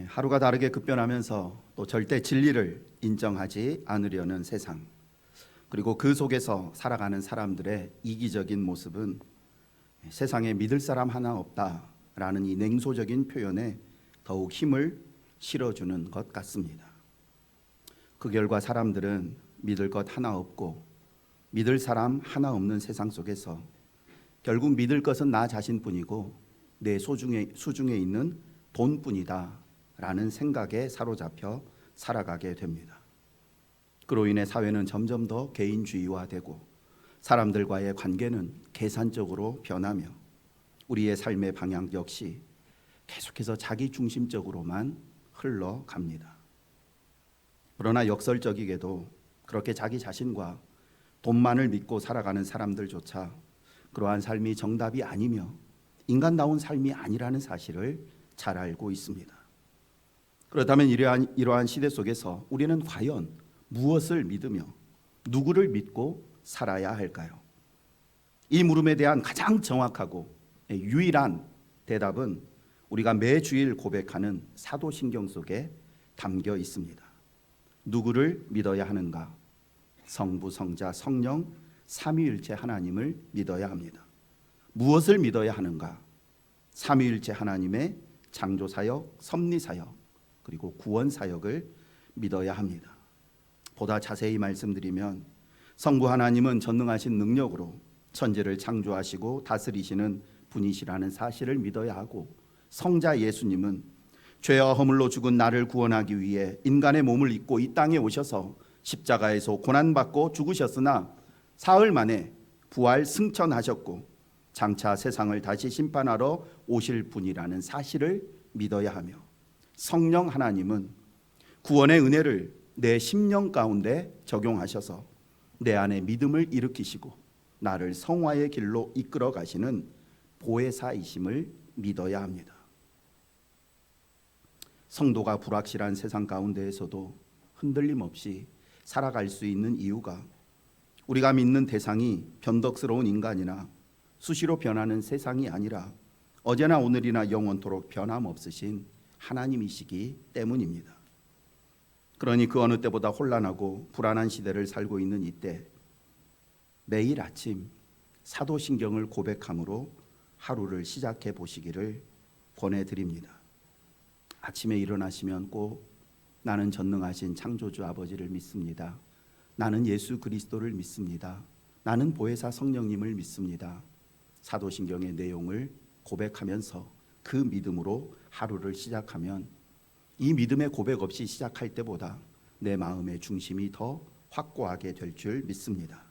하루가 다르게 급변하면서 또 절대 진리를 인정하지 않으려는 세상, 그리고 그 속에서 살아가는 사람들의 이기적인 모습은 세상에 믿을 사람 하나 없다라는 이 냉소적인 표현에 더욱 힘을 실어주는 것 같습니다. 그 결과 사람들은 믿을 것 하나 없고 믿을 사람 하나 없는 세상 속에서 결국 믿을 것은 나 자신뿐이고 내 수중에 있는 돈뿐이다 라는 생각에 사로잡혀 살아가게 됩니다. 그로 인해 사회는 점점 더 개인주의화되고 사람들과의 관계는 계산적으로 변하며 우리의 삶의 방향 역시 계속해서 자기 중심적으로만 흘러갑니다. 그러나 역설적이게도 그렇게 자기 자신과 돈만을 믿고 살아가는 사람들조차 그러한 삶이 정답이 아니며 인간다운 삶이 아니라는 사실을 잘 알고 있습니다. 그렇다면 이러한 시대 속에서 우리는 과연 무엇을 믿으며 누구를 믿고 살아야 할까요? 이 물음에 대한 가장 정확하고 유일한 대답은 우리가 매주일 고백하는 사도신경 속에 담겨 있습니다. 누구를 믿어야 하는가? 성부, 성자, 성령 삼위일체 하나님을 믿어야 합니다. 무엇을 믿어야 하는가? 삼위일체 하나님의 창조사역, 섭리사역, 그리고 구원사역을 믿어야 합니다. 보다 자세히 말씀드리면 성부 하나님은 전능하신 능력으로 천지를 창조하시고 다스리시는 분이시라는 사실을 믿어야 하고, 성자 예수님은 죄와 허물로 죽은 나를 구원하기 위해 인간의 몸을 입고 이 땅에 오셔서 십자가에서 고난받고 죽으셨으나 사흘 만에 부활 승천하셨고 장차 세상을 다시 심판하러 오실 분이라는 사실을 믿어야 하며, 성령 하나님은 구원의 은혜를 내 심령 가운데 적용하셔서 내 안에 믿음을 일으키시고 나를 성화의 길로 이끌어 가시는 보혜사이심을 믿어야 합니다. 성도가 불확실한 세상 가운데에서도 흔들림 없이 살아갈 수 있는 이유가 우리가 믿는 대상이 변덕스러운 인간이나 수시로 변하는 세상이 아니라 어제나 오늘이나 영원토록 변함없으신 하나님이시기 때문입니다. 그러니 그 어느 때보다 혼란하고 불안한 시대를 살고 있는 이때 매일 아침 사도신경을 고백함으로 하루를 시작해 보시기를 권해드립니다. 아침에 일어나시면 꼭 나는 전능하신 창조주 아버지를 믿습니다. 나는 예수 그리스도를 믿습니다. 나는 보혜사 성령님을 믿습니다. 사도신경의 내용을 고백하면서 그 믿음으로 하루를 시작하면 이 믿음의 고백 없이 시작할 때보다 내 마음의 중심이 더 확고하게 될 줄 믿습니다.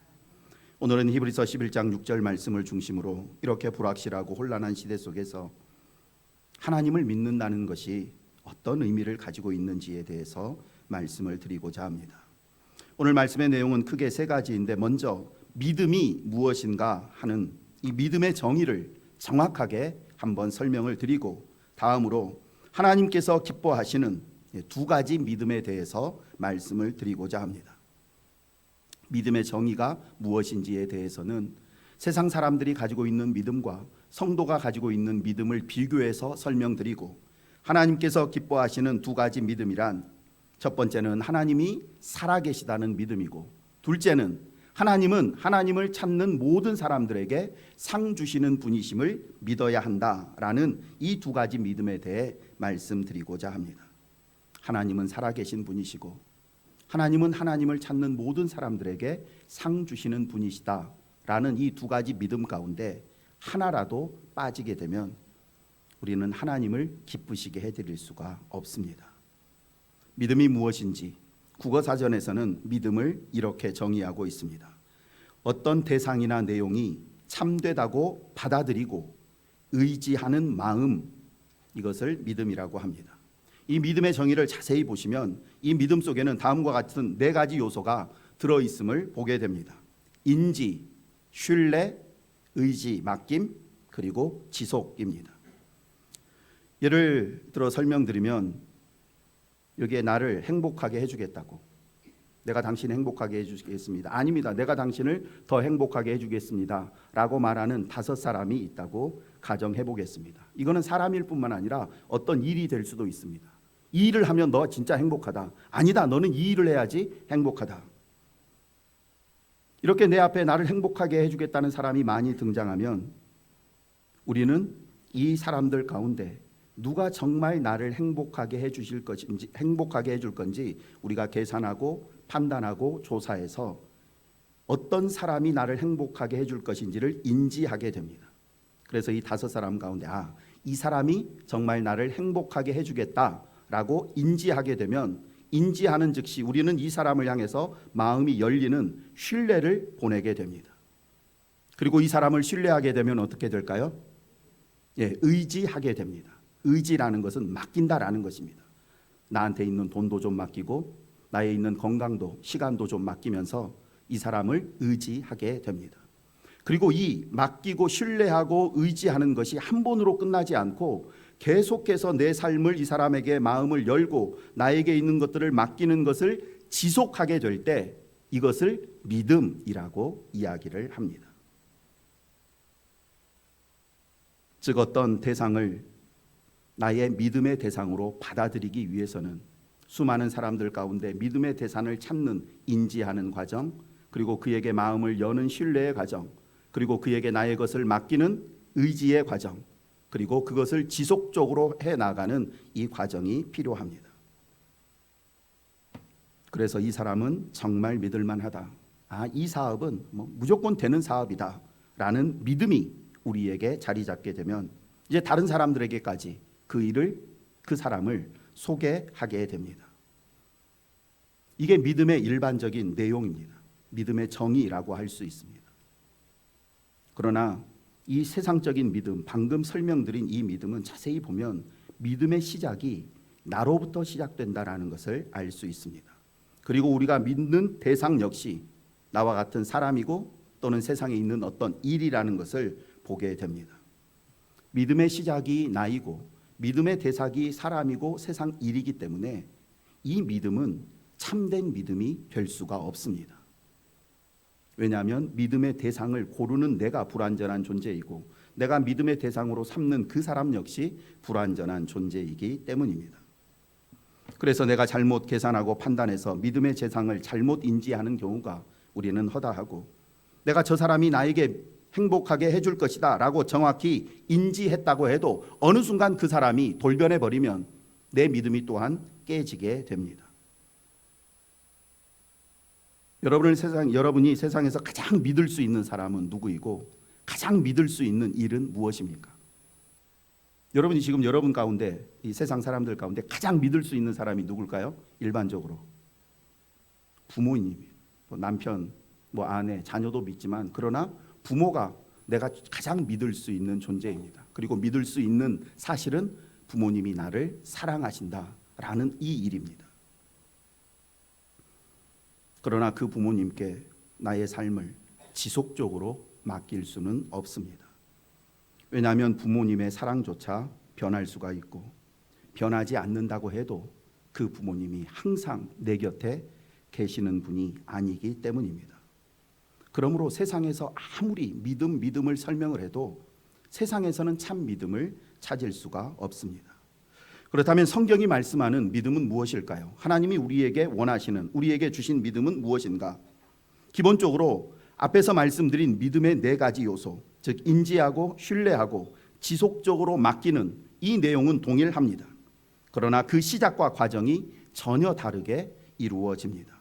오늘은 히브리서 11장 6절 말씀을 중심으로 이렇게 불확실하고 혼란한 시대 속에서 하나님을 믿는다는 것이 어떤 의미를 가지고 있는지에 대해서 말씀을 드리고자 합니다. 오늘 말씀의 내용은 크게 세 가지인데, 먼저 믿음이 무엇인가 하는 이 믿음의 정의를 정확하게 한번 설명을 드리고, 다음으로 하나님께서 기뻐하시는 두 가지 믿음에 대해서 말씀을 드리고자 합니다. 믿음의 정의가 무엇인지에 대해서는 세상 사람들이 가지고 있는 믿음과 성도가 가지고 있는 믿음을 비교해서 설명드리고, 하나님께서 기뻐하시는 두 가지 믿음이란, 첫 번째는 하나님이 살아계시다는 믿음이고, 둘째는 하나님은 하나님을 찾는 모든 사람들에게 상 주시는 분이심을 믿어야 한다라는 이 두 가지 믿음에 대해 말씀드리고자 합니다. 하나님은 살아계신 분이시고 하나님은 하나님을 찾는 모든 사람들에게 상 주시는 분이시다라는 이 두 가지 믿음 가운데 하나라도 빠지게 되면 우리는 하나님을 기쁘시게 해드릴 수가 없습니다. 믿음이 무엇인지 국어사전에서는 믿음을 이렇게 정의하고 있습니다. 어떤 대상이나 내용이 참되다고 받아들이고 의지하는 마음, 이것을 믿음이라고 합니다. 이 믿음의 정의를 자세히 보시면 이 믿음 속에는 다음과 같은 네 가지 요소가 들어있음을 보게 됩니다. 인지, 신뢰, 의지, 맡김, 그리고 지속입니다. 예를 들어 설명드리면, 여기에 나를 행복하게 해주겠다고, 내가 당신을 행복하게 해주겠습니다, 아닙니다, 내가 당신을 더 행복하게 해주겠습니다 라고 말하는 5사람이 있다고 가정해 보겠습니다. 이거는 사람일 뿐만 아니라 어떤 일이 될 수도 있습니다. 이 일을 하면 너 진짜 행복하다. 아니다. 너는 이 일을 해야지 행복하다. 이렇게 내 앞에 나를 행복하게 해주겠다는 사람이 많이 등장하면 우리는 이 사람들 가운데 누가 정말 나를 행복하게 해주실 것인지, 행복하게 해줄 건지 우리가 계산하고 판단하고 조사해서 어떤 사람이 나를 행복하게 해줄 것인지를 인지하게 됩니다. 그래서 이 5사람 가운데 이 사람이 정말 나를 행복하게 해주겠다라고 인지하게 되면 인지하는 즉시 우리는 이 사람을 향해서 마음이 열리는 신뢰를 보내게 됩니다. 그리고 이 사람을 신뢰하게 되면 어떻게 될까요? 의지하게 됩니다. 의지라는 것은 맡긴다라는 것입니다. 나한테 있는 돈도 좀 맡기고 나에 있는 건강도 시간도 좀 맡기면서 이 사람을 의지하게 됩니다. 그리고 이 맡기고 신뢰하고 의지하는 것이 한 번으로 끝나지 않고 계속해서 내 삶을 이 사람에게 마음을 열고 나에게 있는 것들을 맡기는 것을 지속하게 될 때 이것을 믿음이라고 이야기를 합니다. 즉 어떤 대상을 나의 믿음의 대상으로 받아들이기 위해서는 수많은 사람들 가운데 믿음의 대상을 찾는 인지하는 과정, 그리고 그에게 마음을 여는 신뢰의 과정, 그리고 그에게 나의 것을 맡기는 의지의 과정, 그리고 그것을 지속적으로 해나가는 이 과정이 필요합니다. 그래서 이 사람은 정말 믿을만하다. 이 사업은 무조건 되는 사업이다 라는 믿음이 우리에게 자리 잡게 되면 이제 다른 사람들에게까지 그 사람을 소개하게 됩니다. 이게 믿음의 일반적인 내용입니다. 믿음의 정의라고 할 수 있습니다. 그러나 이 세상적인 믿음, 방금 설명드린 이 믿음은 자세히 보면 믿음의 시작이 나로부터 시작된다라는 것을 알 수 있습니다. 그리고 우리가 믿는 대상 역시 나와 같은 사람이고 또는 세상에 있는 어떤 일이라는 것을 보게 됩니다. 믿음의 시작이 나이고 믿음의 대상이 사람이고 세상 일이기 때문에 이 믿음은 참된 믿음이 될 수가 없습니다. 왜냐하면 믿음의 대상을 고르는 내가 불완전한 존재이고 내가 믿음의 대상으로 삼는 그 사람 역시 불완전한 존재이기 때문입니다. 그래서 내가 잘못 계산하고 판단해서 믿음의 대상을 잘못 인지하는 경우가 우리는 허다하고 내가 저 사람이 나에게 행복하게 해줄 것이다 라고 정확히 인지했다고 해도 어느 순간 그 사람이 돌변해버리면 내 믿음이 또한 깨지게 됩니다. 여러분이 세상에서 가장 믿을 수 있는 사람은 누구이고 가장 믿을 수 있는 일은 무엇입니까? 여러분이 지금 여러분 가운데 이 세상 사람들 가운데 가장 믿을 수 있는 사람이 누굴까요? 일반적으로 부모님이에요. 남편, 아내, 자녀도 믿지만 그러나 부모가 내가 가장 믿을 수 있는 존재입니다. 그리고 믿을 수 있는 사실은 부모님이 나를 사랑하신다라는 이 일입니다. 그러나 그 부모님께 나의 삶을 지속적으로 맡길 수는 없습니다. 왜냐하면 부모님의 사랑조차 변할 수가 있고 변하지 않는다고 해도 그 부모님이 항상 내 곁에 계시는 분이 아니기 때문입니다. 그러므로 세상에서 아무리 믿음을 설명을 해도 세상에서는 참 믿음을 찾을 수가 없습니다. 그렇다면 성경이 말씀하는 믿음은 무엇일까요? 하나님이 우리에게 원하시는, 우리에게 주신 믿음은 무엇인가? 기본적으로 앞에서 말씀드린 믿음의 4가지 요소, 즉 인지하고 신뢰하고 지속적으로 맡기는 이 내용은 동일합니다. 그러나 그 시작과 과정이 전혀 다르게 이루어집니다.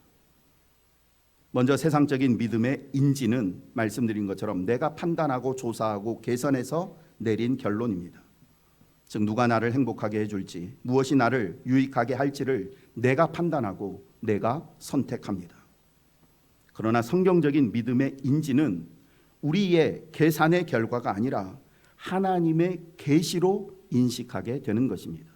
먼저 세상적인 믿음의 인지는 말씀드린 것처럼 내가 판단하고 조사하고 계산해서 내린 결론입니다. 즉 누가 나를 행복하게 해줄지 무엇이 나를 유익하게 할지를 내가 판단하고 내가 선택합니다. 그러나 성경적인 믿음의 인지는 우리의 계산의 결과가 아니라 하나님의 계시로 인식하게 되는 것입니다.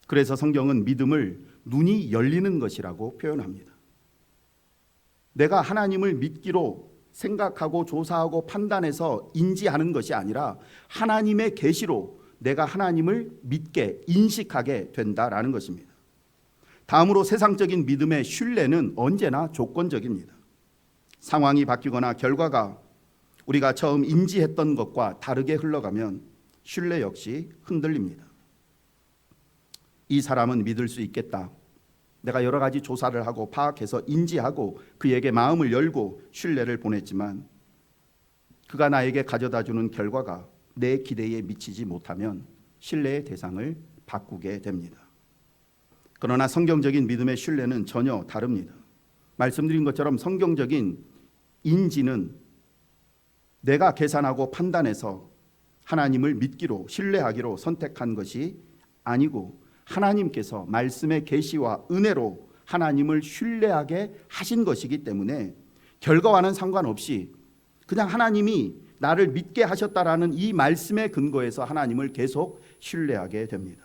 그래서 성경은 믿음을 눈이 열리는 것이라고 표현합니다. 내가 하나님을 믿기로 생각하고 조사하고 판단해서 인지하는 것이 아니라 하나님의 계시로 내가 하나님을 믿게 인식하게 된다라는 것입니다. 다음으로 세상적인 믿음의 신뢰는 언제나 조건적입니다. 상황이 바뀌거나 결과가 우리가 처음 인지했던 것과 다르게 흘러가면 신뢰 역시 흔들립니다. 이 사람은 믿을 수 있겠다. 내가 여러 가지 조사를 하고 파악해서 인지하고 그에게 마음을 열고 신뢰를 보냈지만 그가 나에게 가져다 주는 결과가 내 기대에 미치지 못하면 신뢰의 대상을 바꾸게 됩니다. 그러나 성경적인 믿음의 신뢰는 전혀 다릅니다. 말씀드린 것처럼 성경적인 인지는 내가 계산하고 판단해서 하나님을 믿기로 신뢰하기로 선택한 것이 아니고 하나님께서 말씀의 계시와 은혜로 하나님을 신뢰하게 하신 것이기 때문에 결과와는 상관없이 그냥 하나님이 나를 믿게 하셨다라는 이 말씀의 근거에서 하나님을 계속 신뢰하게 됩니다.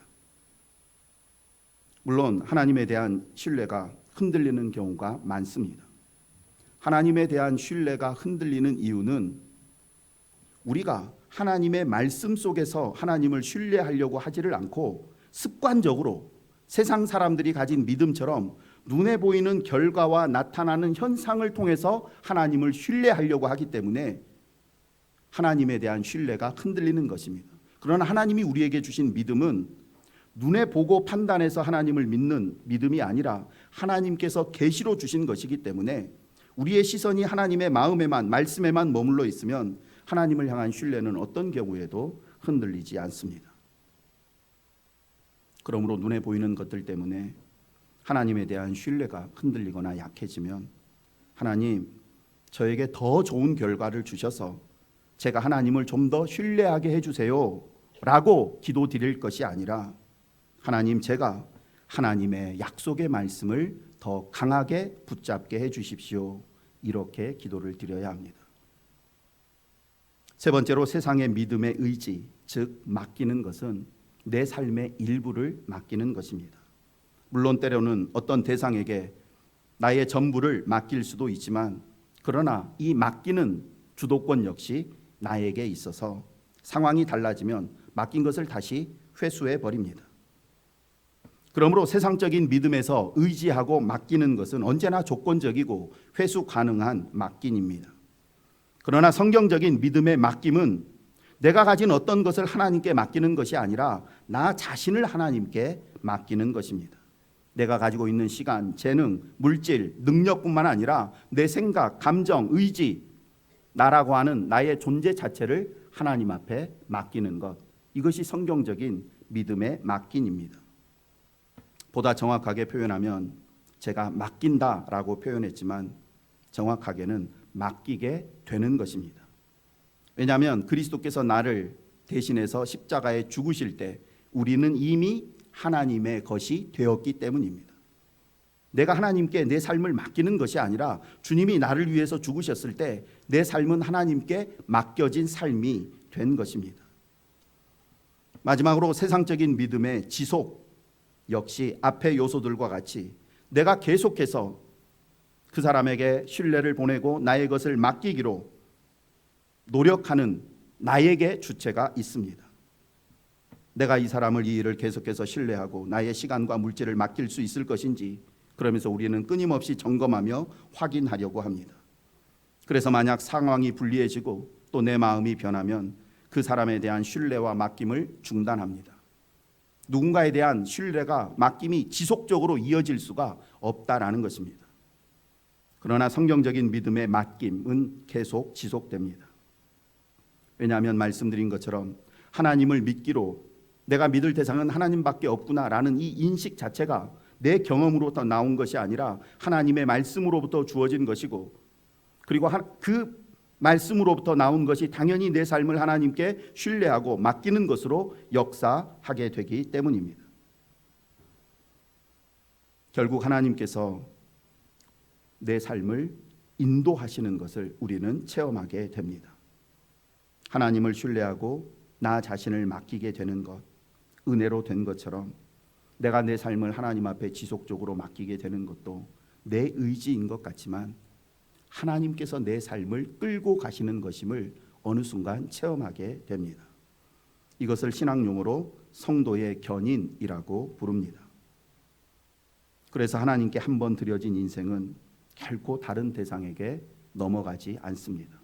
물론 하나님에 대한 신뢰가 흔들리는 경우가 많습니다. 하나님에 대한 신뢰가 흔들리는 이유는 우리가 하나님의 말씀 속에서 하나님을 신뢰하려고 하지를 않고 습관적으로 세상 사람들이 가진 믿음처럼 눈에 보이는 결과와 나타나는 현상을 통해서 하나님을 신뢰하려고 하기 때문에 하나님에 대한 신뢰가 흔들리는 것입니다. 그러나 하나님이 우리에게 주신 믿음은 눈에 보고 판단해서 하나님을 믿는 믿음이 아니라 하나님께서 계시로 주신 것이기 때문에 우리의 시선이 하나님의 마음에만 말씀에만 머물러 있으면 하나님을 향한 신뢰는 어떤 경우에도 흔들리지 않습니다. 그러므로 눈에 보이는 것들 때문에 하나님에 대한 신뢰가 흔들리거나 약해지면 하나님, 저에게 더 좋은 결과를 주셔서 제가 하나님을 좀 더 신뢰하게 해주세요 라고 기도드릴 것이 아니라 하나님, 제가 하나님의 약속의 말씀을 더 강하게 붙잡게 해주십시오, 이렇게 기도를 드려야 합니다. 세 번째로 세상의 믿음의 의지, 즉 맡기는 것은 내 삶의 일부를 맡기는 것입니다. 물론 때로는 어떤 대상에게 나의 전부를 맡길 수도 있지만 그러나 이 맡기는 주도권 역시 나에게 있어서 상황이 달라지면 맡긴 것을 다시 회수해 버립니다. 그러므로 세상적인 믿음에서 의지하고 맡기는 것은 언제나 조건적이고 회수 가능한 맡김입니다. 그러나 성경적인 믿음의 맡김은 내가 가진 어떤 것을 하나님께 맡기는 것이 아니라 나 자신을 하나님께 맡기는 것입니다. 내가 가지고 있는 시간, 재능, 물질, 능력뿐만 아니라 내 생각, 감정, 의지, 나라고 하는 나의 존재 자체를 하나님 앞에 맡기는 것, 이것이 성경적인 믿음의 맡김입니다. 보다 정확하게 표현하면 제가 맡긴다라고 표현했지만 정확하게는 맡기게 되는 것입니다. 왜냐하면 그리스도께서 나를 대신해서 십자가에 죽으실 때 우리는 이미 하나님의 것이 되었기 때문입니다. 내가 하나님께 내 삶을 맡기는 것이 아니라 주님이 나를 위해서 죽으셨을 때 내 삶은 하나님께 맡겨진 삶이 된 것입니다. 마지막으로 세상적인 믿음의 지속 역시 앞의 요소들과 같이 내가 계속해서 그 사람에게 신뢰를 보내고 나의 것을 맡기기로 노력하는 나에게 주체가 있습니다. 내가 이 사람을, 이 일을 계속해서 신뢰하고 나의 시간과 물질을 맡길 수 있을 것인지, 그러면서 우리는 끊임없이 점검하며 확인하려고 합니다. 그래서 만약 상황이 불리해지고 또 내 마음이 변하면 그 사람에 대한 신뢰와 맡김을 중단합니다. 누군가에 대한 신뢰가 맡김이 지속적으로 이어질 수가 없다라는 것입니다. 그러나 성경적인 믿음의 맡김은 계속 지속됩니다. 왜냐하면 말씀드린 것처럼 하나님을 믿기로 내가 믿을 대상은 하나님밖에 없구나라는 이 인식 자체가 내 경험으로부터 나온 것이 아니라 하나님의 말씀으로부터 주어진 것이고, 그리고 그 말씀으로부터 나온 것이 당연히 내 삶을 하나님께 신뢰하고 맡기는 것으로 역사하게 되기 때문입니다. 결국 하나님께서 내 삶을 인도하시는 것을 우리는 체험하게 됩니다. 하나님을 신뢰하고 나 자신을 맡기게 되는 것, 은혜로 된 것처럼 내가 내 삶을 하나님 앞에 지속적으로 맡기게 되는 것도 내 의지인 것 같지만 하나님께서 내 삶을 끌고 가시는 것임을 어느 순간 체험하게 됩니다. 이것을 신앙용어로 성도의 견인이라고 부릅니다. 그래서 하나님께 한 번 드려진 인생은 결코 다른 대상에게 넘어가지 않습니다.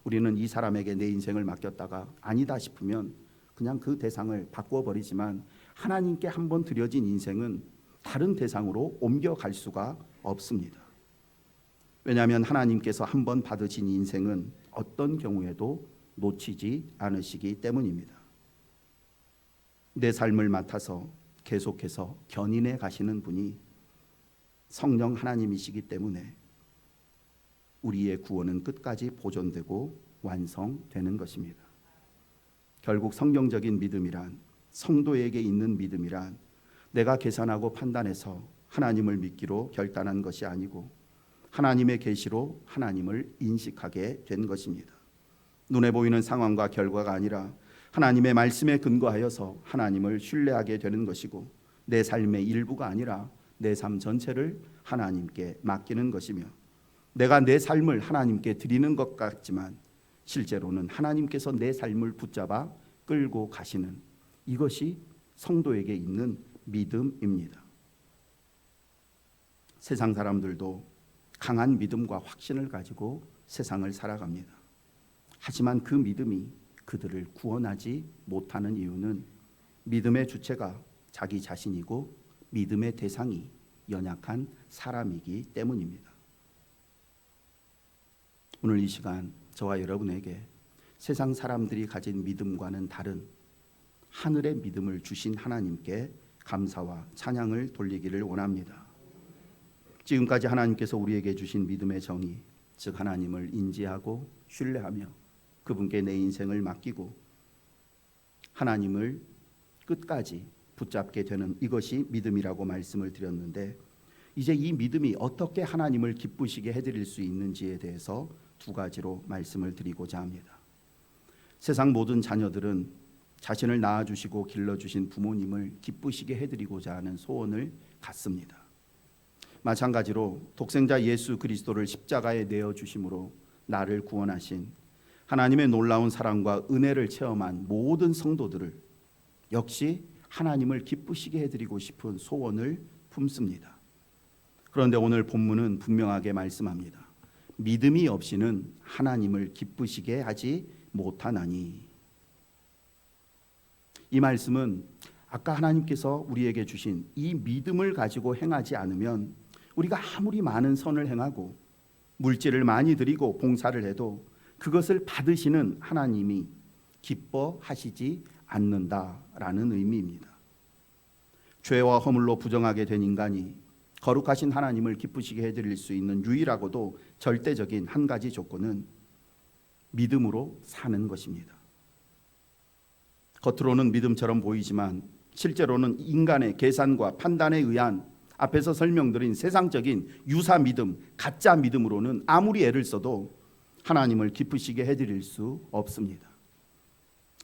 우리는 이 사람에게 내 인생을 맡겼다가 아니다 싶으면 그냥 그 대상을 바꿔버리지만 하나님께 한번 드려진 인생은 다른 대상으로 옮겨갈 수가 없습니다. 왜냐하면 하나님께서 한번 받으신 인생은 어떤 경우에도 놓치지 않으시기 때문입니다. 내 삶을 맡아서 계속해서 견인해 가시는 분이 성령 하나님이시기 때문에 우리의 구원은 끝까지 보존되고 완성되는 것입니다. 결국 성경적인 믿음이란, 성도에게 있는 믿음이란 내가 계산하고 판단해서 하나님을 믿기로 결단한 것이 아니고 하나님의 계시로 하나님을 인식하게 된 것입니다. 눈에 보이는 상황과 결과가 아니라 하나님의 말씀에 근거하여서 하나님을 신뢰하게 되는 것이고, 내 삶의 일부가 아니라 내 삶 전체를 하나님께 맡기는 것이며, 내가 내 삶을 하나님께 드리는 것 같지만 실제로는 하나님께서 내 삶을 붙잡아 끌고 가시는, 이것이 성도에게 있는 믿음입니다. 세상 사람들도 강한 믿음과 확신을 가지고 세상을 살아갑니다. 하지만 그 믿음이 그들을 구원하지 못하는 이유는 믿음의 주체가 자기 자신이고 믿음의 대상이 연약한 사람이기 때문입니다. 오늘 이 시간 저와 여러분에게 세상 사람들이 가진 믿음과는 다른 하늘의 믿음을 주신 하나님께 감사와 찬양을 돌리기를 원합니다. 지금까지 하나님께서 우리에게 주신 믿음의 정의, 즉 하나님을 인지하고 신뢰하며 그분께 내 인생을 맡기고 하나님을 끝까지 붙잡게 되는, 이것이 믿음이라고 말씀을 드렸는데, 이제 이 믿음이 어떻게 하나님을 기쁘시게 해드릴 수 있는지에 대해서 두 가지로 말씀을 드리고자 합니다. 세상 모든 자녀들은 자신을 낳아주시고 길러주신 부모님을 기쁘시게 해드리고자 하는 소원을 갖습니다. 마찬가지로 독생자 예수 그리스도를 십자가에 내어주심으로 나를 구원하신 하나님의 놀라운 사랑과 은혜를 체험한 모든 성도들을 역시 하나님을 기쁘시게 해드리고 싶은 소원을 품습니다. 그런데 오늘 본문은 분명하게 말씀합니다. 믿음이 없이는 하나님을 기쁘시게 하지 못하나니. 이 말씀은 아까 하나님께서 우리에게 주신 이 믿음을 가지고 행하지 않으면 우리가 아무리 많은 선을 행하고 물질을 많이 드리고 봉사를 해도 그것을 받으시는 하나님이 기뻐하시지 않는다라는 의미입니다. 죄와 허물로 부정하게 된 인간이 거룩하신 하나님을 기쁘시게 해드릴 수 있는 유일하고도 절대적인 한 가지 조건은 믿음으로 사는 것입니다. 겉으로는 믿음처럼 보이지만 실제로는 인간의 계산과 판단에 의한 앞에서 설명드린 세상적인 유사 믿음, 가짜 믿음으로는 아무리 애를 써도 하나님을 기쁘시게 해드릴 수 없습니다.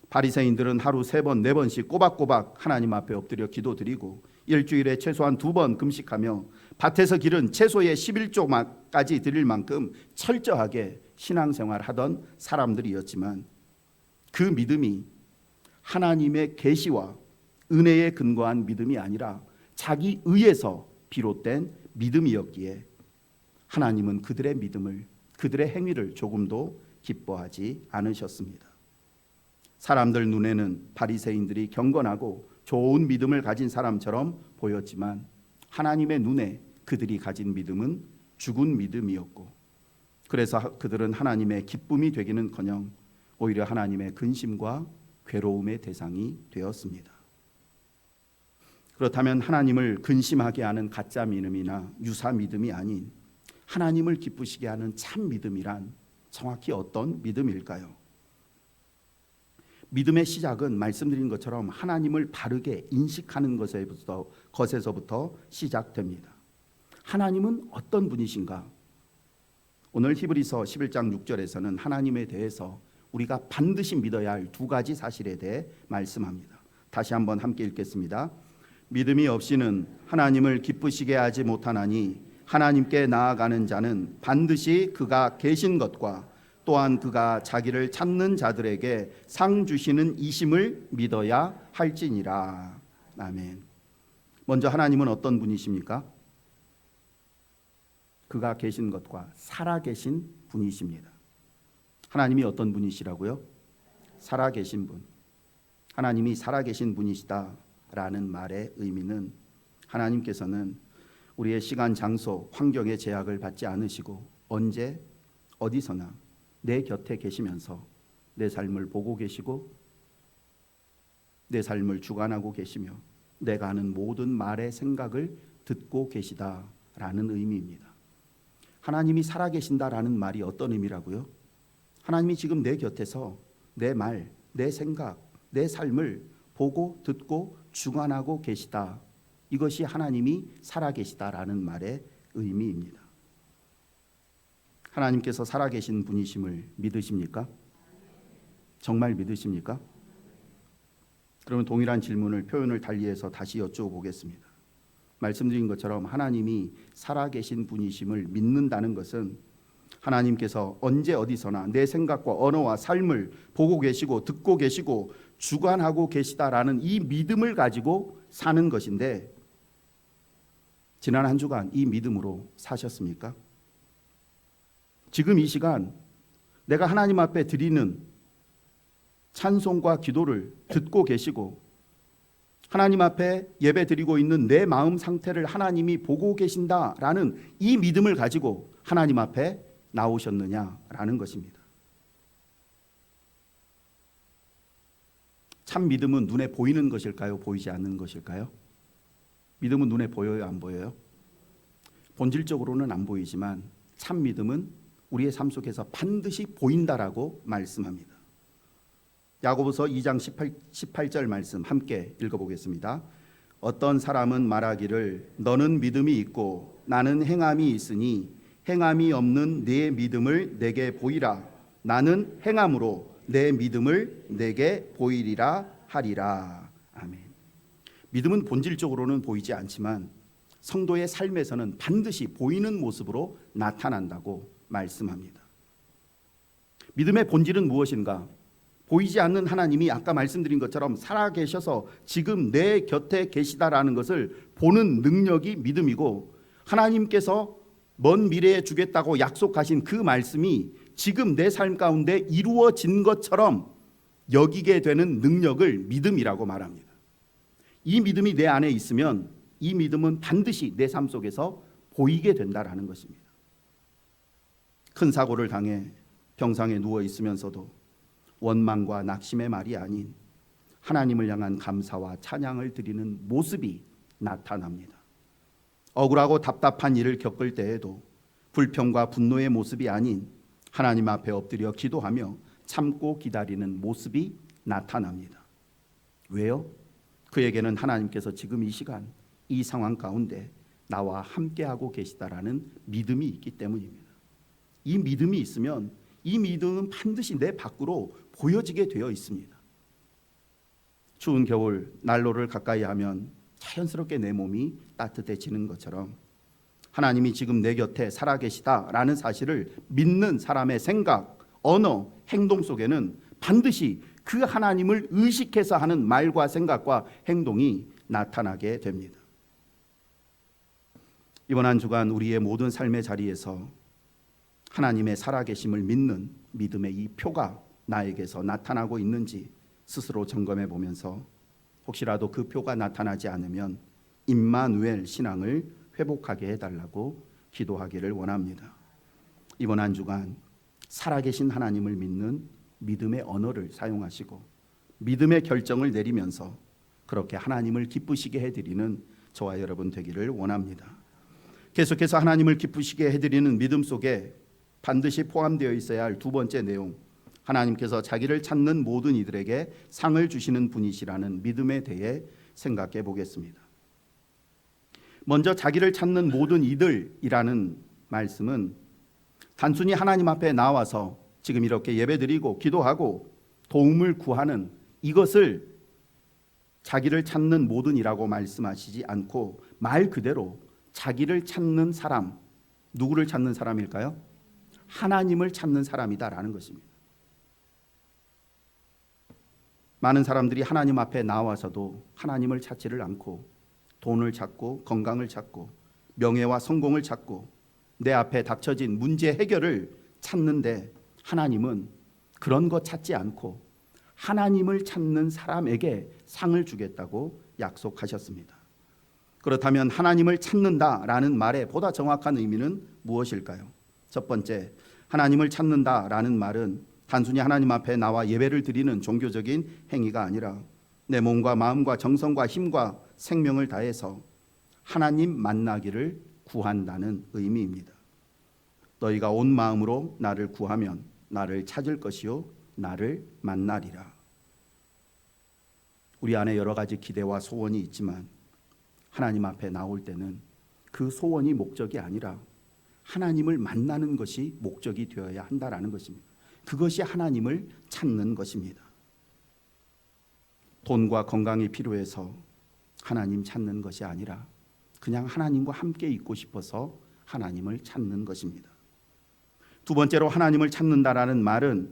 바리새인들은 하루 3번, 4번씩 꼬박꼬박 하나님 앞에 엎드려 기도드리고 일주일에 최소한 2번 금식하며 밭에서 기른 채소의 11조까지 드릴 만큼 철저하게 신앙생활 하던 사람들이었지만 그 믿음이 하나님의 계시와 은혜에 근거한 믿음이 아니라 자기 의에서 비롯된 믿음이었기에 하나님은 그들의 믿음을, 그들의 행위를 조금도 기뻐하지 않으셨습니다. 사람들 눈에는 바리새인들이 경건하고 좋은 믿음을 가진 사람처럼 보였지만 하나님의 눈에 그들이 가진 믿음은 죽은 믿음이었고, 그래서 그들은 하나님의 기쁨이 되기는커녕 오히려 하나님의 근심과 괴로움의 대상이 되었습니다. 그렇다면 하나님을 근심하게 하는 가짜 믿음이나 유사 믿음이 아닌 하나님을 기쁘시게 하는 참 믿음이란 정확히 어떤 믿음일까요? 믿음의 시작은 말씀드린 것처럼 하나님을 바르게 인식하는 것에서부터 시작됩니다. 하나님은 어떤 분이신가? 오늘 히브리서 11장 6절에서는 하나님에 대해서 우리가 반드시 믿어야 할 2가지 사실에 대해 말씀합니다. 다시 한번 함께 읽겠습니다. 믿음이 없이는 하나님을 기쁘시게 하지 못하나니 하나님께 나아가는 자는 반드시 그가 계신 것과 또한 그가 자기를 찾는 자들에게 상 주시는 이심을 믿어야 할지니라. 아멘. 먼저 하나님은 어떤 분이십니까? 그가 계신 것과 살아계신 분이십니다. 하나님이 어떤 분이시라고요? 살아계신 분. 하나님이 살아계신 분이시다. 계시다라는 말의 의미는 하나님께서는 우리의 시간, 장소, 환경의 제약을 받지 않으시고 언제 어디서나 내 곁에 계시면서 내 삶을 보고 계시고 내 삶을 주관하고 계시며 내가 하는 모든 말의 생각을 듣고 계시다라는 의미입니다. 하나님이 살아계신다라는 말이 어떤 의미라고요? 하나님이 지금 내 곁에서 내 말, 내 생각, 내 삶을 보고 듣고 주관하고 계시다. 이것이 하나님이 살아계시다라는 말의 의미입니다. 하나님께서 살아계신 분이심을 믿으십니까? 정말 믿으십니까? 그러면 동일한 질문을 표현을 달리해서 다시 여쭤보겠습니다. 말씀드린 것처럼 하나님이 살아계신 분이심을 믿는다는 것은 하나님께서 언제 어디서나 내 생각과 언어와 삶을 보고 계시고 듣고 계시고 주관하고 계시다라는 이 믿음을 가지고 사는 것인데, 지난 한 주간 이 믿음으로 사셨습니까? 지금 이 시간 내가 하나님 앞에 드리는 찬송과 기도를 듣고 계시고 하나님 앞에 예배 드리고 있는 내 마음 상태를 하나님이 보고 계신다라는 이 믿음을 가지고 하나님 앞에 나오셨느냐라는 것입니다. 참 믿음은 눈에 보이는 것일까요? 보이지 않는 것일까요? 믿음은 눈에 보여요? 안 보여요? 본질적으로는 안 보이지만 참 믿음은 우리의 삶 속에서 반드시 보인다라고 말씀합니다. 야고보서 2장 18절 말씀 함께 읽어보겠습니다. 어떤 사람은 말하기를 너는 믿음이 있고 나는 행함이 있으니 행함이 없는 네 믿음을 내게 보이라. 나는 행함으로 내 믿음을 내게 보이리라 하리라. 아멘. 믿음은 본질적으로는 보이지 않지만 성도의 삶에서는 반드시 보이는 모습으로 나타난다고 말씀합니다. 믿음의 본질은 무엇인가? 보이지 않는 하나님이 아까 말씀드린 것처럼 살아계셔서 지금 내 곁에 계시다라는 것을 보는 능력이 믿음이고, 하나님께서 먼 미래에 주겠다고 약속하신 그 말씀이 지금 내 삶 가운데 이루어진 것처럼 여기게 되는 능력을 믿음이라고 말합니다. 이 믿음이 내 안에 있으면 이 믿음은 반드시 내 삶 속에서 보이게 된다라는 것입니다. 큰 사고를 당해 병상에 누워 있으면서도 원망과 낙심의 말이 아닌 하나님을 향한 감사와 찬양을 드리는 모습이 나타납니다. 억울하고 답답한 일을 겪을 때에도 불평과 분노의 모습이 아닌 하나님 앞에 엎드려 기도하며 참고 기다리는 모습이 나타납니다. 왜요? 그에게는 하나님께서 지금 이 시간 이 상황 가운데 나와 함께하고 계시다라는 믿음이 있기 때문입니다. 이 믿음이 있으면 이 믿음은 반드시 내 밖으로 보여지게 되어 있습니다. 추운 겨울 난로를 가까이 하면 자연스럽게 내 몸이 따뜻해지는 것처럼 하나님이 지금 내 곁에 살아계시다라는 사실을 믿는 사람의 생각, 언어, 행동 속에는 반드시 그 하나님을 의식해서 하는 말과 생각과 행동이 나타나게 됩니다. 이번 한 주간 우리의 모든 삶의 자리에서 하나님의 살아계심을 믿는 믿음의 이 표가 나에게서 나타나고 있는지 스스로 점검해 보면서 혹시라도 그 표가 나타나지 않으면 임마누엘 신앙을 회복하게 해달라고 기도하기를 원합니다. 이번 한 주간 살아계신 하나님을 믿는 믿음의 언어를 사용하시고 믿음의 결정을 내리면서 그렇게 하나님을 기쁘시게 해드리는 저와 여러분 되기를 원합니다. 계속해서 하나님을 기쁘시게 해드리는 믿음 속에 반드시 포함되어 있어야 할 두 번째 내용, 하나님께서 자기를 찾는 모든 이들에게 상을 주시는 분이시라는 믿음에 대해 생각해 보겠습니다. 먼저 자기를 찾는 모든 이들이라는 말씀은 단순히 하나님 앞에 나와서 지금 이렇게 예배드리고 기도하고 도움을 구하는 이것을 자기를 찾는 모든이라고 말씀하시지 않고 말 그대로 자기를 찾는 사람, 누구를 찾는 사람일까요? 하나님을 찾는 사람이다라는 것입니다. 많은 사람들이 하나님 앞에 나와서도 하나님을 찾지를 않고 돈을 찾고 건강을 찾고 명예와 성공을 찾고 내 앞에 닥쳐진 문제 해결을 찾는데, 하나님은 그런 것 찾지 않고 하나님을 찾는 사람에게 상을 주겠다고 약속하셨습니다. 그렇다면 하나님을 찾는다라는 말의 보다 정확한 의미는 무엇일까요? 첫 번째, 하나님을 찾는다라는 말은 단순히 하나님 앞에 나와 예배를 드리는 종교적인 행위가 아니라 내 몸과 마음과 정성과 힘과 생명을 다해서 하나님 만나기를 구한다는 의미입니다. 너희가 온 마음으로 나를 구하면 나를 찾을 것이요 나를 만나리라. 우리 안에 여러 가지 기대와 소원이 있지만 하나님 앞에 나올 때는 그 소원이 목적이 아니라 하나님을 만나는 것이 목적이 되어야 한다라는 것입니다. 그것이 하나님을 찾는 것입니다. 돈과 건강이 필요해서 하나님 찾는 것이 아니라 그냥 하나님과 함께 있고 싶어서 하나님을 찾는 것입니다. 두 번째로 하나님을 찾는다라는 말은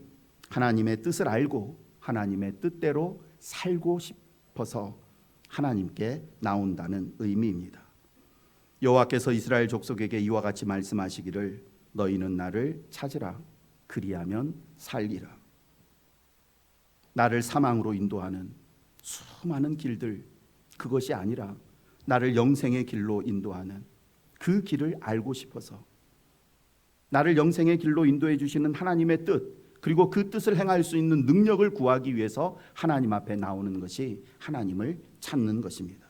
하나님의 뜻을 알고 하나님의 뜻대로 살고 싶어서 하나님께 나온다는 의미입니다. 여호와께서 이스라엘 족속에게 이와 같이 말씀하시기를 너희는 나를 찾으라 그리하면 살리라. 나를 사망으로 인도하는 수많은 길들, 그것이 아니라 나를 영생의 길로 인도하는 그 길을 알고 싶어서 나를 영생의 길로 인도해 주시는 하나님의 뜻, 그리고 그 뜻을 행할 수 있는 능력을 구하기 위해서 하나님 앞에 나오는 것이 하나님을 찾는 것입니다.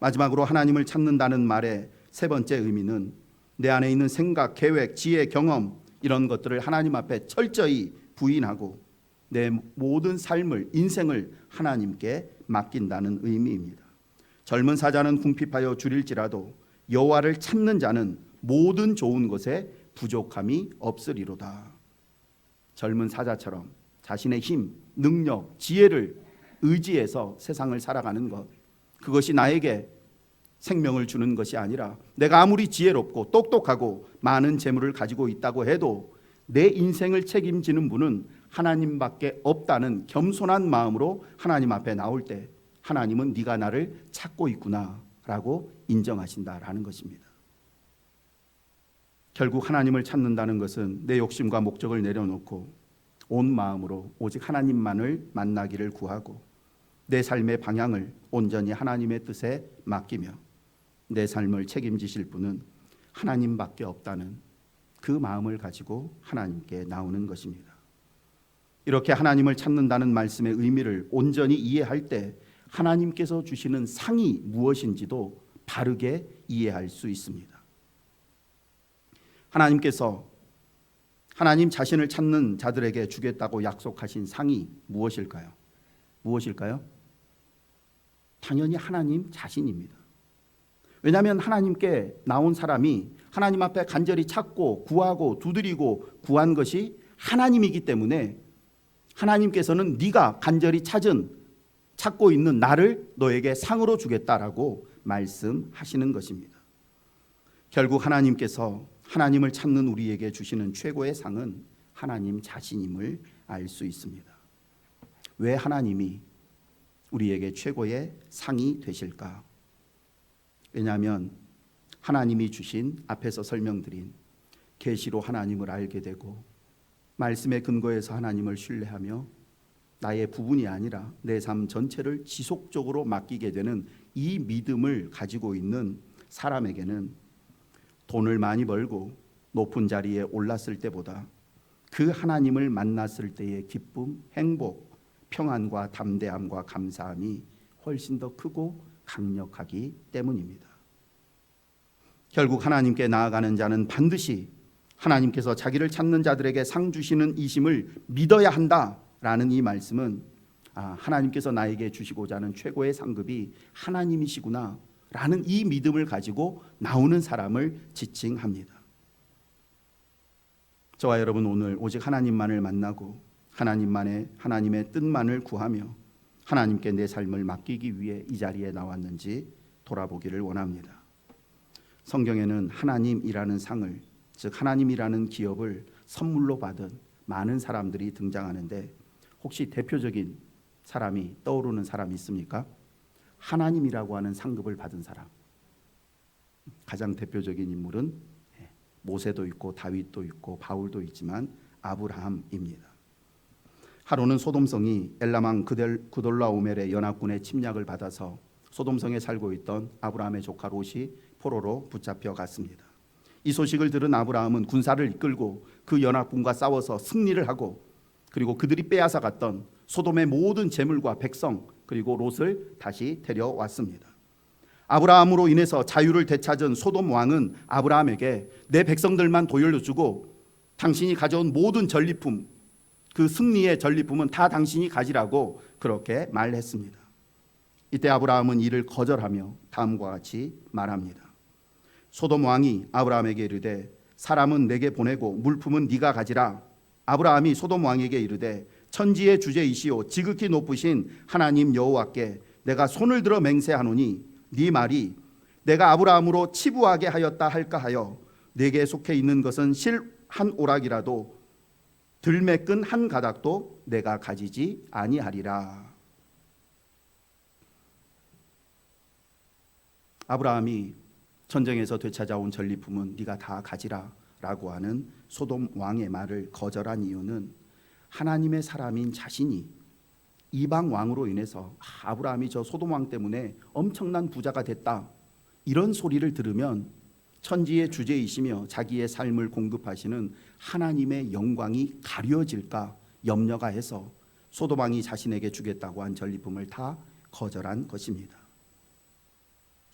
마지막으로 하나님을 찾는다는 말의 세 번째 의미는 내 안에 있는 생각, 계획, 지혜, 경험 이런 것들을 하나님 앞에 철저히 부인하고 내 모든 삶을, 인생을 하나님께 맡긴다는 의미입니다. 젊은 사자는 궁핍하여 줄일지라도 여호와를 찾는 자는 모든 좋은 것에 부족함이 없으리로다. 젊은 사자처럼 자신의 힘, 능력, 지혜를 의지해서 세상을 살아가는 것, 그것이 나에게 생명을 주는 것이 아니라 내가 아무리 지혜롭고 똑똑하고 많은 재물을 가지고 있다고 해도 내 인생을 책임지는 분은 하나님밖에 없다는 겸손한 마음으로 하나님 앞에 나올 때 하나님은 네가 나를 찾고 있구나 라고 인정하신다라는 것입니다. 결국 하나님을 찾는다는 것은 내 욕심과 목적을 내려놓고 온 마음으로 오직 하나님만을 만나기를 구하고 내 삶의 방향을 온전히 하나님의 뜻에 맡기며 내 삶을 책임지실 분은 하나님밖에 없다는 그 마음을 가지고 하나님께 나오는 것입니다. 이렇게 하나님을 찾는다는 말씀의 의미를 온전히 이해할 때 하나님께서 주시는 상이 무엇인지도 바르게 이해할 수 있습니다. 하나님께서 하나님 자신을 찾는 자들에게 주겠다고 약속하신 상이 무엇일까요? 무엇일까요? 당연히 하나님 자신입니다. 왜냐하면 하나님께 나온 사람이 하나님 앞에 간절히 찾고 구하고 두드리고 구한 것이 하나님이기 때문에 하나님께서는 네가 간절히 찾고 있는 나를 너에게 상으로 주겠다라고 말씀하시는 것입니다. 결국 하나님께서 하나님을 찾는 우리에게 주시는 최고의 상은 하나님 자신임을 알 수 있습니다. 왜 하나님이 우리에게 최고의 상이 되실까? 왜냐하면 하나님이 주신 앞에서 설명드린 계시로 하나님을 알게 되고 말씀의 근거에서 하나님을 신뢰하며 나의 부분이 아니라 내 삶 전체를 지속적으로 맡기게 되는 이 믿음을 가지고 있는 사람에게는 돈을 많이 벌고 높은 자리에 올랐을 때보다 그 하나님을 만났을 때의 기쁨, 행복, 평안과 담대함과 감사함이 훨씬 더 크고 강력하기 때문입니다. 결국 하나님께 나아가는 자는 반드시 하나님께서 자기를 찾는 자들에게 상 주시는 이심을 믿어야 한다라는 이 말씀은 하나님께서 나에게 주시고자 하는 최고의 상급이 하나님이시구나 라는 이 믿음을 가지고 나오는 사람을 지칭합니다. 저와 여러분 오늘 오직 하나님만을 만나고 하나님의 뜻만을 구하며 하나님께 내 삶을 맡기기 위해 이 자리에 나왔는지 돌아보기를 원합니다. 성경에는 하나님이라는 상을, 즉 하나님이라는 기업을 선물로 받은 많은 사람들이 등장하는데 혹시 대표적인 사람이 떠오르는 사람이 있습니까? 하나님이라고 하는 상급을 받은 사람. 가장 대표적인 인물은 모세도 있고 다윗도 있고 바울도 있지만 아브라함입니다. 하루는 소돔성이 엘람왕 그돌라오멜의 연합군의 침략을 받아서 소돔성에 살고 있던 아브라함의 조카 롯이 포로로 붙잡혀 갔습니다. 이 소식을 들은 아브라함은 군사를 이끌고 그 연합군과 싸워서 승리를 하고, 그리고 그들이 빼앗아 갔던 소돔의 모든 재물과 백성 그리고 롯을 다시 데려왔습니다. 아브라함으로 인해서 자유를 되찾은 소돔 왕은 아브라함에게 내 백성들만 돌려주고 당신이 가져온 모든 전리품, 그 승리의 전리품은 다 당신이 가지라고 그렇게 말했습니다. 이때 아브라함은 이를 거절하며 다음과 같이 말합니다. 소돔 왕이 아브라함에게 이르되 사람은 내게 보내고 물품은 네가 가지라. 아브라함이 소돔 왕에게 이르되 천지의 주제이시오 지극히 높으신 하나님 여호와께 내가 손을 들어 맹세하노니 네 말이 내가 아브라함으로 치부하게 하였다 할까 하여 내게 속해 있는 것은 실 한 오락이라도 들매 끈 한 가닥도 내가 가지지 아니하리라. 아브라함이 전쟁에서 되찾아온 전리품은 네가 다 가지라 라고 하는 소돔 왕의 말을 거절한 이유는 하나님의 사람인 자신이 이방 왕으로 인해서 아브라함이 저 소돔 왕 때문에 엄청난 부자가 됐다, 이런 소리를 들으면 천지의 주제이시며 자기의 삶을 공급하시는 하나님의 영광이 가려질까 염려가 해서 소돔 왕이 자신에게 주겠다고 한 전리품을 다 거절한 것입니다.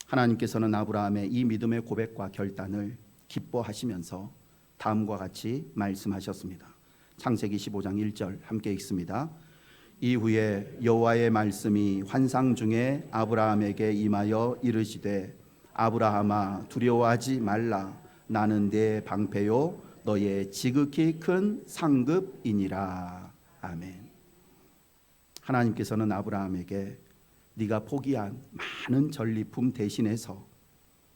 하나님께서는 아브라함의 이 믿음의 고백과 결단을 기뻐하시면서 다음과 같이 말씀하셨습니다. 창세기 15장 1절 함께 읽습니다. 이후에 여호와의 말씀이 환상 중에 아브라함에게 임하여 이르시되 아브라함아 두려워하지 말라. 나는 네 방패요 너의 지극히 큰 상급이니라. 아멘. 하나님께서는 아브라함에게 네가 포기한 많은 전리품 대신해서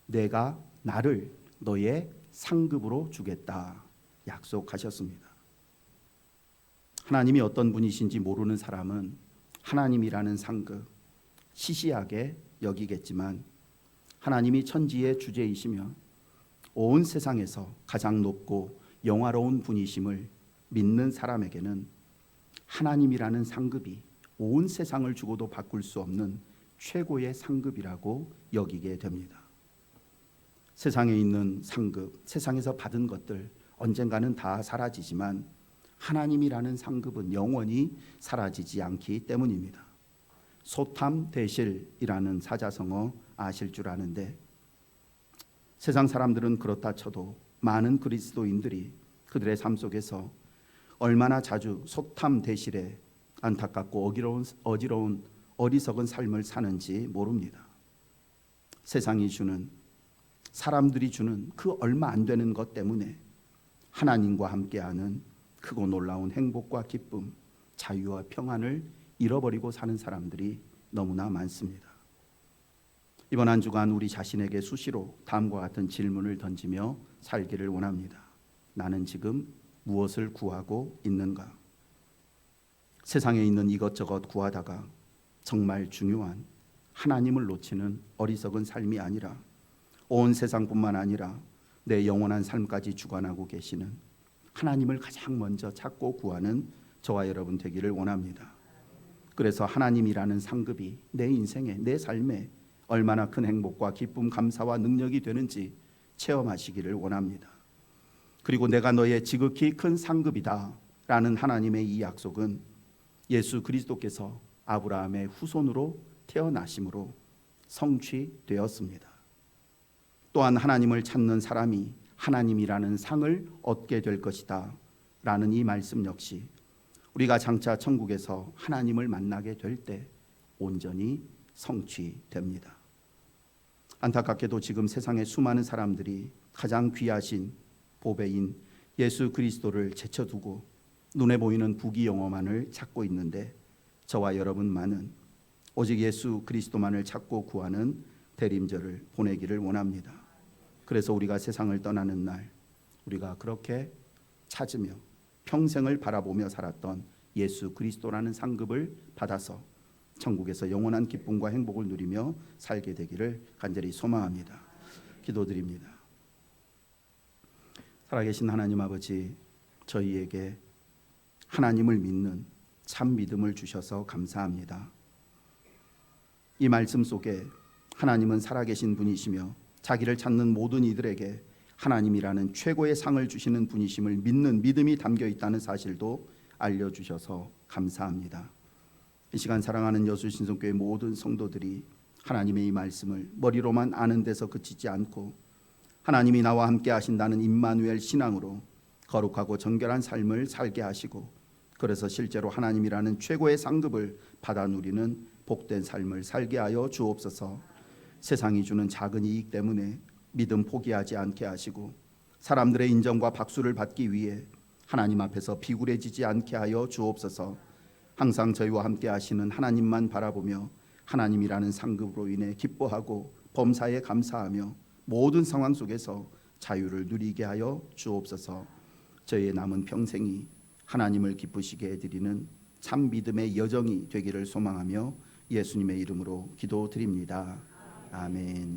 내가 나를 너의 상급으로 주겠다 약속하셨습니다. 하나님이 어떤 분이신지 모르는 사람은 하나님이라는 상급 시시하게 여기겠지만, 하나님이 천지의 주제이시며 온 세상에서 가장 높고 영화로운 분이심을 믿는 사람에게는 하나님이라는 상급이 온 세상을 주고도 바꿀 수 없는 최고의 상급이라고 여기게 됩니다. 세상에 있는 상급, 세상에서 받은 것들 언젠가는 다 사라지지만 하나님이라는 상급은 영원히 사라지지 않기 때문입니다. 소탐대실이라는 사자성어 아실 줄 아는데, 세상 사람들은 그렇다 쳐도 많은 그리스도인들이 그들의 삶 속에서 얼마나 자주 소탐대실에 안타깝고 어지러운 어리석은 삶을 사는지 모릅니다. 세상이 주는, 사람들이 주는 그 얼마 안 되는 것 때문에 하나님과 함께하는 크고 놀라운 행복과 기쁨, 자유와 평안을 잃어버리고 사는 사람들이 너무나 많습니다. 이번 한 주간 우리 자신에게 수시로 다음과 같은 질문을 던지며 살기를 원합니다. 나는 지금 무엇을 구하고 있는가? 세상에 있는 이것저것 구하다가 정말 중요한 하나님을 놓치는 어리석은 삶이 아니라 온 세상뿐만 아니라 내 영원한 삶까지 주관하고 계시는 하나님을 가장 먼저 찾고 구하는 저와 여러분 되기를 원합니다. 그래서 하나님이라는 상급이 내 인생에, 내 삶에 얼마나 큰 행복과 기쁨, 감사와 능력이 되는지 체험하시기를 원합니다. 그리고 내가 너의 지극히 큰 상급이다 라는 하나님의 이 약속은 예수 그리스도께서 아브라함의 후손으로 태어나심으로 성취되었습니다. 또한 하나님을 찾는 사람이 하나님이라는 상을 얻게 될 것이다 라는 이 말씀 역시 우리가 장차 천국에서 하나님을 만나게 될 때 온전히 성취됩니다. 안타깝게도 지금 세상의 수많은 사람들이 가장 귀하신 보배인 예수 그리스도를 제쳐두고 눈에 보이는 부귀영화만을 찾고 있는데, 저와 여러분만은 오직 예수 그리스도만을 찾고 구하는 대림절을 보내기를 원합니다. 그래서 우리가 세상을 떠나는 날, 우리가 그렇게 찾으며 평생을 바라보며 살았던 예수 그리스도라는 상급을 받아서 천국에서 영원한 기쁨과 행복을 누리며 살게 되기를 간절히 소망합니다. 기도드립니다. 살아계신 하나님 아버지, 저희에게 하나님을 믿는 참 믿음을 주셔서 감사합니다. 이 말씀 속에 하나님은 살아계신 분이시며 자기를 찾는 모든 이들에게 하나님이라는 최고의 상을 주시는 분이심을 믿는 믿음이 담겨 있다는 사실도 알려주셔서 감사합니다. 이 시간 사랑하는 여수신성교회 모든 성도들이 하나님의 이 말씀을 머리로만 아는 데서 그치지 않고 하나님이 나와 함께 하신다는 임마누엘 신앙으로 거룩하고 정결한 삶을 살게 하시고 그래서 실제로 하나님이라는 최고의 상급을 받아 누리는 복된 삶을 살게 하여 주옵소서. 세상이 주는 작은 이익 때문에 믿음 포기하지 않게 하시고 사람들의 인정과 박수를 받기 위해 하나님 앞에서 비굴해지지 않게 하여 주옵소서. 항상 저희와 함께 하시는 하나님만 바라보며 하나님이라는 상급으로 인해 기뻐하고 범사에 감사하며 모든 상황 속에서 자유를 누리게 하여 주옵소서. 저희의 남은 평생이 하나님을 기쁘시게 해드리는 참 믿음의 여정이 되기를 소망하며 예수님의 이름으로 기도드립니다. 아멘.